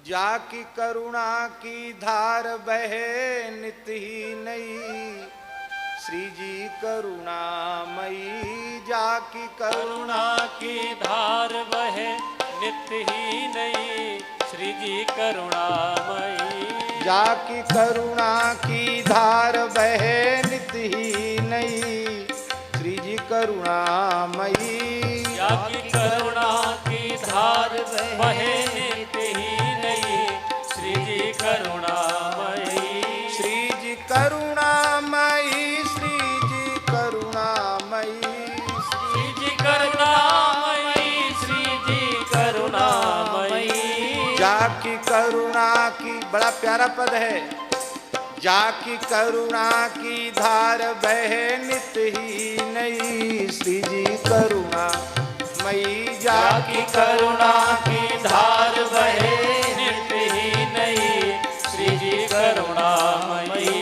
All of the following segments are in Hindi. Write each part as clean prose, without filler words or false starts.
जाकी करुणा की धार बहे नित ही नई, श्री जी करुणामयी। जाकी करुणा की धार बहे नित ही नई, श्री जी करुणामयी। जाकी करुणा की धार बहे नित ही नई, श्री जी करुणामयी। जाकी करुणा की धार बहे नित ही नई, श्री जी करुणामयी। श्री जी करुणामयी, श्री जी करुणामयी, श्री जी करुणामयी, श्री जी करुणामयी। जाकी करुणा की, बड़ा प्यारा पद है, जाकी करुणा की धार बहे नित ही नई, श्री जी करुणामयी। जाकी करुणा की धार बहे नित ही नई, श्री जी करुणामयी।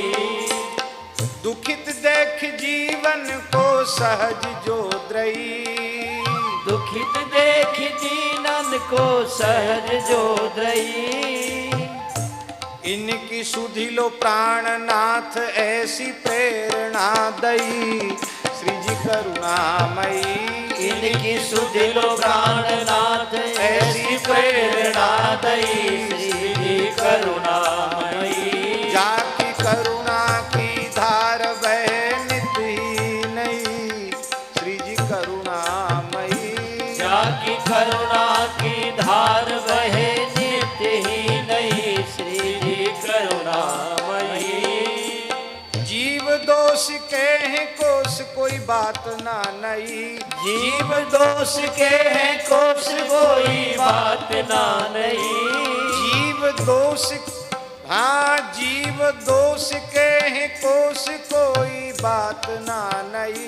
दुखित देख जीवन को सहज जो द्रई, दुखित देख जीवन को सहज जो द्रई। इनकी सुधि लो प्राणनाथ ऐसी प्रेरणा दई, श्री जी करुणामयी। इनकी सुधि लो प्राणनाथ ऐसी प्रेरणा दई, श्री जी करुणामयी। जाकी करुणा की धार बहे नित ही नई, श्री जी करुणामयी। जाकी करुणा की धार बहे नित ही नई, श्री जी करुणामयी। जीव दोष के हैं कोस कोई बात ना नई, जीव दोष के हैं कोस कोई बात ना नई। जीव दोष, हाँ जीव दोष के हैं कोस कोई बात ना नई।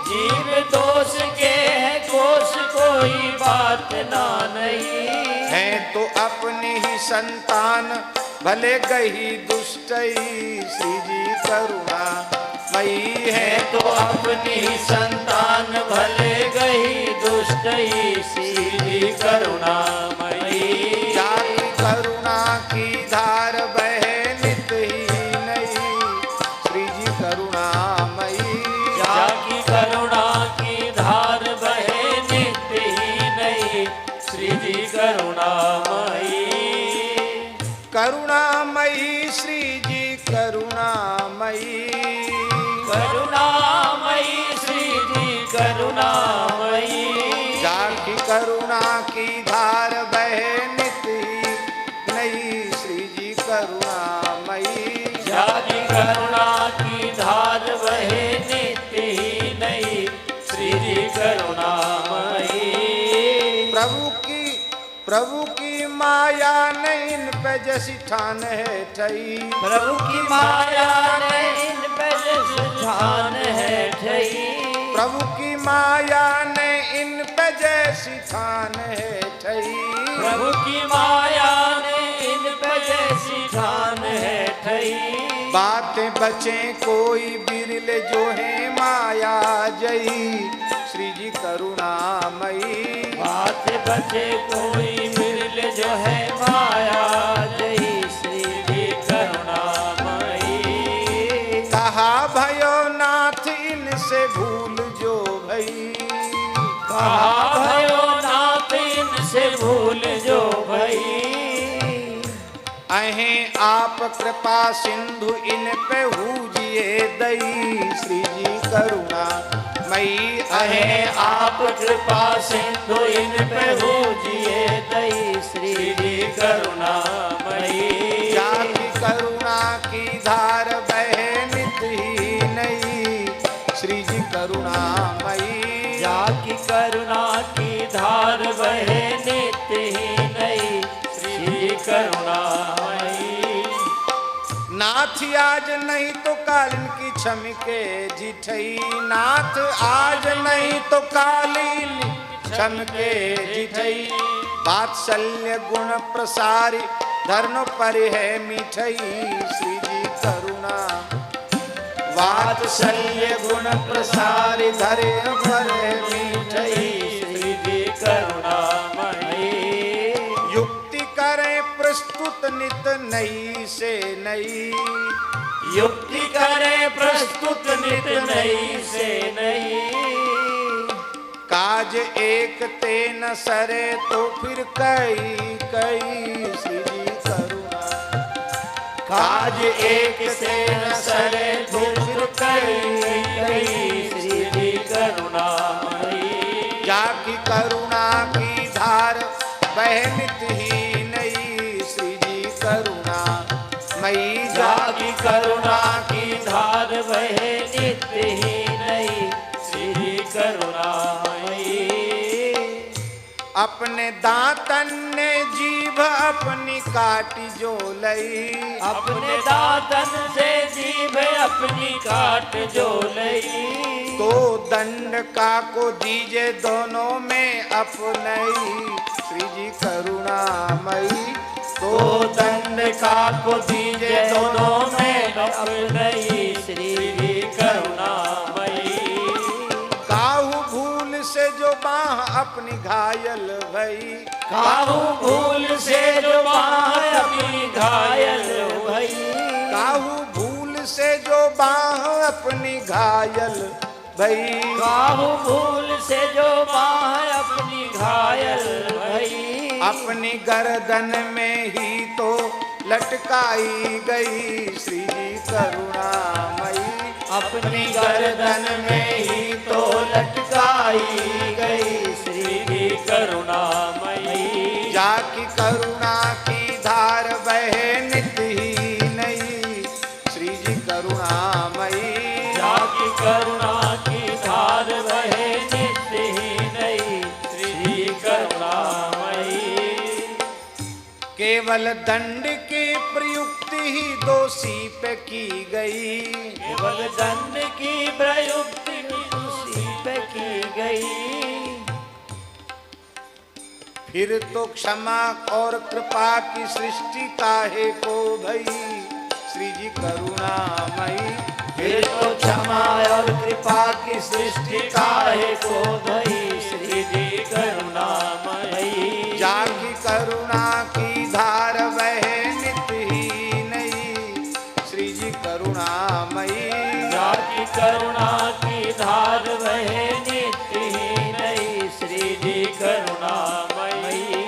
जीव दोष के हैं कोस कोई बात ना नई। है तो अपनी ही संतान भले गही दुष्टई, श्री जी करुणामयी। है तो अपनी संतान भले गई दुष्टई, श्री जी करुणामयी। जाकी करुणा की धार बहे नित ही नई, श्री जी करुणामयी। जाकी करुणा की धार बहे नित ही नई, श्री जी करुणामयी। करुणामयी, श्री जी करुणामयी। करुणामयी, श्री जी करुणामयी। जाकी करुणा की धार बहे नित ही नई, श्री जी करुणामयी। जाकी करुणा की धार बहे नित ही नई, श्री जी करुणामयी। प्रभु की माया ने इन पे जैसी ठान है ठई, प्रभु की माया ने इन पे जैसी ठान है ठई। प्रभु की माया ने इन पे जैसी ठान है ठई। प्रभु की माया ने इन पे जैसी ठान है ठई। बातें बचे कोई बिरले जो है माया जई, श्री जी करुणामयी। बात बचे कोई बिरले जो है माया जई, श्री जी करुणामयी। कहा भयो नाथ इनसे भूल जो भई, कहा भयो नाथ इनसे भूल जो भई। अहें आप कृपा सिंधु इन पे हूजिए दई, श्री जी करुणामयी। अहें आप कृपा सिंधु इन पे हूजिए दई, श्री जी करुणामयी। जाकी करुणा की धार बहे नित ही नई, श्री जी करुणामयी। जाकी करुणा की धार बहे नित ही नई, श्री जी करुणामयी। नाथ आज नहीं तो कालिन की छमके जिठई, नाथ आज नहीं तो कालीन छमके जिठई। वात्सल्य गुण प्रसारी धर्म पर है मिठई, श्री जी करुणा। वात्सल्य गुण प्रसारी धर्म पर है मिठई, श्री जी करुणामयी। प्रस्तुत नित नई से नई, युक्ति करे प्रस्तुत नित नई से नई। काज एक ते न सरे तो फिर कई कई श्री जी करुणा। काज एक से न सरे तो फिर कई कई श्री जी करुणामयी। जाकी करुणा की धार बह नित ही नई श्री जी करुणा मई। जाकी करुणा की धार बहे नित्य ही नई श्री करुणामयी। अपने दातन ने जीभ अपनी काटी जो लई, अपने दातन से जीभ अपनी काट जो लई। तो दंड का को दीजे दोनों में अपनई श्री जी करुणामयी। तो दंड का को दीजे दोनों में अपनई श्री करुणामयी। काहू भूल से जो बाह अपनी घायल भई, काहू भूल से जो बाह अपनी घायल भई। काहू भूल से जो बाह अपनी घायल भई। काहू भूल से जो बाह अपनी घायल भई। अपनी गर्दन में ही तो लटकाई गई श्री जी करुणामयी। अपनी गर्दन में ही तो लटकाई गई श्री करुणामयी। जाकी करुणा की धार बहे नित ही नई श्री जी करुणामयी। जाकी करुणा की धार बहे नित्य ही नई श्री करुणामयी। केवल दंड की प्रयुक्ति ही दोषी पे की गई, केवल दंड की प्रयुक्ति उसी पे की गई। फिर तो क्षमा और कृपा की सृष्टि काहे को भई श्री जी करुणामयी। फिर तो क्षमा और कृपा की सृष्टि काहे को भई श्री करुणामयी। जाकी करुणा की धार बहे नित ही नई श्री जी करुणामयी। जाकी करुणा की धार बहे नित्य ही नई श्री करुणामयी।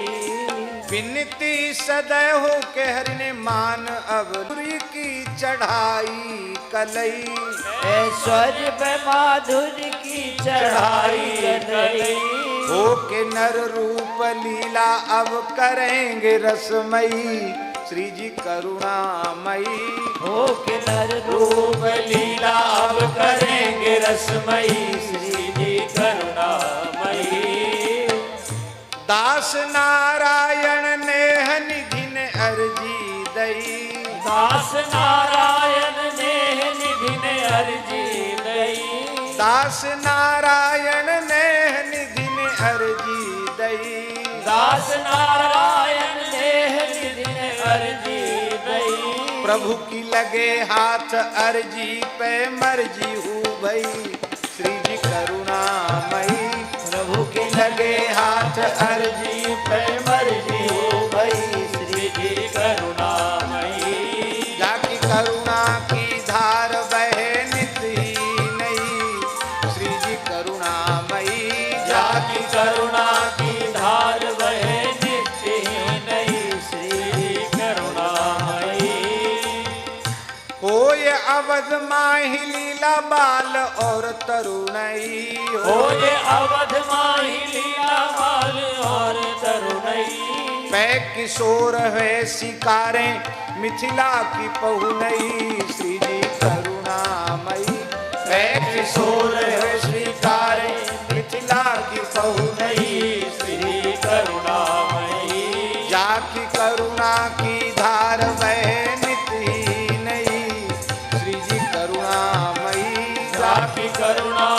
विनती सदैव के हरि ने मान अवधुरी की चढ़ाई कलई। ऐश्वर्य पे माधुर्य की चढ़ाई कलई। हो के नर रूप लीला अब करेंगे रसमयी श्री जी करुणामयी। हो के नर रूप लीला अब करेंगे रसमयी श्री करुणामयी। दास नारायण नेह निधि ने अर्जी दई। दास नारायण ने निधि ने अर्जी दई। दास नारायण नेह निधि ने अर्जी दई। दास नारायण ने निधि ने अर्जी दई। प्रभु की लगे हाथ अर्जी पे मर्जी हूँ भई श्री जी करुणामयी। प्रभु के लगे हाथ अर्जी पे मर्जी हो गई श्री करुणामयी। जाकी करुणा की धार बहे नित ही नई श्री जी करुणामयी। जाकी करुणा की धार बहे नित्य ही नई श्री करुणामयी। होय अवध माहि लीला बाल और तरुणई। होय अवध माही लीला बाल और तरुणई। पै किशोर है शिकारे मिथिला की पहुनई श्री जी करुणामयी। पै किशोर है शिकारे मिथिला की पहुनई श्री करुणामयी। जाकी करुणा की धार बहे नित ही नई श्री जी करुणामयी। जाकी करुणा